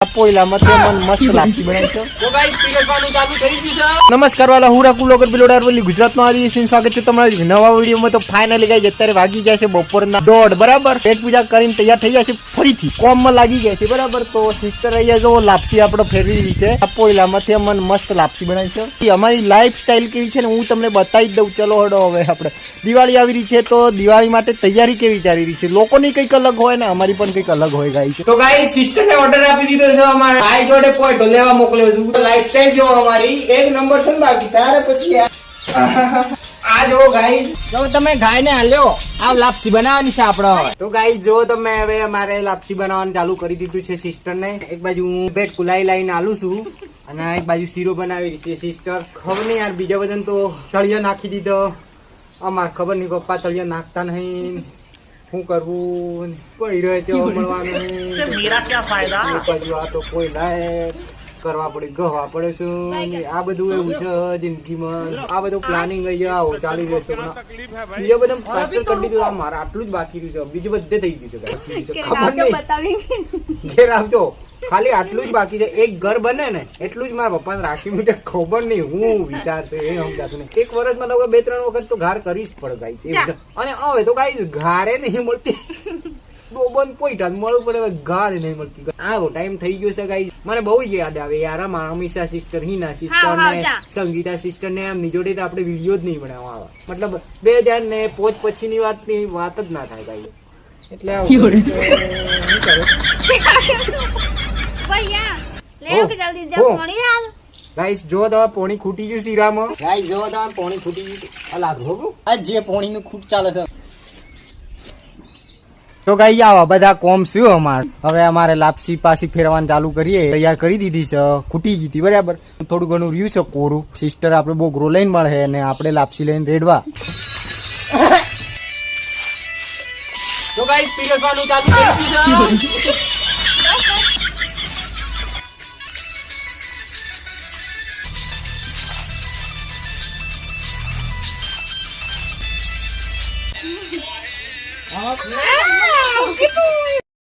પોઈલામાં તે મન મસ્ત લાપસી બનાવી છે. તો ગાઈસ પીરસવાનું ચાલુ કરી દીધું. નમસ્કાર વાલા, હું રાખું લોગર બિલોડાર બોલી ગુજરાતમાં આવી છે. સ્વાગત છે તમારા નવા વિડીયોમાં. તો ફાઇનલી ગાઈસ અત્યારે વાગી ગયા છે બપોરના 1:30 બરાબર. પેટ પૂજા કરીને તૈયાર થઈ ગયા છે, ફરીથી કોમમાં લાગી ગયા છે બરાબર. તો સિસ્ટર અહીંયા જો લાપસી આપણે ફેરવી છે. આ પોઈલામાંથી મન મસ્ત લાપસી બનાવી છે. અમારી લાઈફ સ્ટાઈલ કેવી છે ને હું તમને બતાવી જ દઉં. ચલો હડો, હવે આપણે દિવાળી આવી રહી છે તો દિવાળી માટે તૈયારી કેવી ચાલી રહી છે. લોકોની કંઈક અલગ હોય ને અમારી પણ કંઈક અલગ હોય ગાઈસ. તો ગાઈસ સિસ્ટરને ઓર્ડર આપી દીધો છે. અમારે ભાઈ જોડે પોઈન્ટ લેવા મોકલ્યો છું. લાઈફ સ્ટાઈલ જો અમારી એક નંબર છે બાકી તારે પછી આ જો ગાઈસ, જો તમે ગાયને હાલ્યો આ લાપસી બનાવવાની છે આપણે. તો ગાઈસ જો તમે હવે અમારે લાપસી બનાવવાનું ચાલુ કરી દીધું છે સિસ્ટરને. એક બાજુ હું પેટ કુલાઈ લાઈને આલું છું અને એક બાજુ શીરો બનાવી રહી છે સિસ્ટર. ખબર નહીં યાર, બીજા બધા તો તળિયો નાખી દીધો. અમારે ખબર નહીં પપ્પા તળિયો નાખતા નહીં, શું કરવું પડી રહ્યો છે મળવાનું. મેરા ક્યાં ફાયદા, આ તો કોઈ લાય કરવા પડે, ગવા પડે છે. આ બધું એવું છે જિંદગીમાં. આ બધું પ્લાનિંગ આવો ચાલી રહ્યો છે. બીજા બધા પ્લાસ્ટર કરી દીધું. આ મારે આટલું જ બાકી રહ્યું છે, બીજું બધે થઈ ગયું છે. ખબર નહીં ઘેર આવજો, ખાલી આટલું જ બાકી છે. એક ઘર બને ને એટલું જ મારા પપ્પાને રાખી મીઠે. ખબર નહીં હું વિચાર છે એ સમજાતું નહીં. એક વર્ષમાં તો 2-3 વખત તો ઘાર કરી જ પડે ગાઈસ. અને હવે તો ગાઈસ ઘારે નહીં મળતી, બંધ પોઈટા મળવું પડે, હવે ઘાર નહીં મળતી. આવો ટાઈમ થઈ ગયો છે ગાઈસ. મને બહુ જ યાદ આવે યાર. મારા અમીષા સિસ્ટર, હિના સિસ્ટર ને સંગીતા સિસ્ટર ને એમની જોડે તો આપણે વિડીયો જ નહીં બનાવવા આવે. મતલબ 2005 પછીની વાત જ ના થાય ગાઈસ. એટલે ગાઈસ જો તમે પોણી ખૂટી ગયું શીરામાં. ગાઈસ જો તમે પોણી ખૂટી ગયું. અલા ભોગું આ જે પોણી નું ખૂટ ચાલે છે. તો ગાઈ આવા બધા કોમ શું અમારે. હવે અમારે લાપસી પાછી ફેરવાનું ચાલુ કરીએ. તૈયાર કરી દીધી છે, ખૂટી ગઈ હતી બરાબર. થોડું ઘણું રહ્યું છે કોરું. સિસ્ટર આપણે બોગરો લઈને મળે અને આપણે લાપસી લઈને રેડવા. તો ગાઈસ પીરસવાનું ચાલુ કરી દીધું.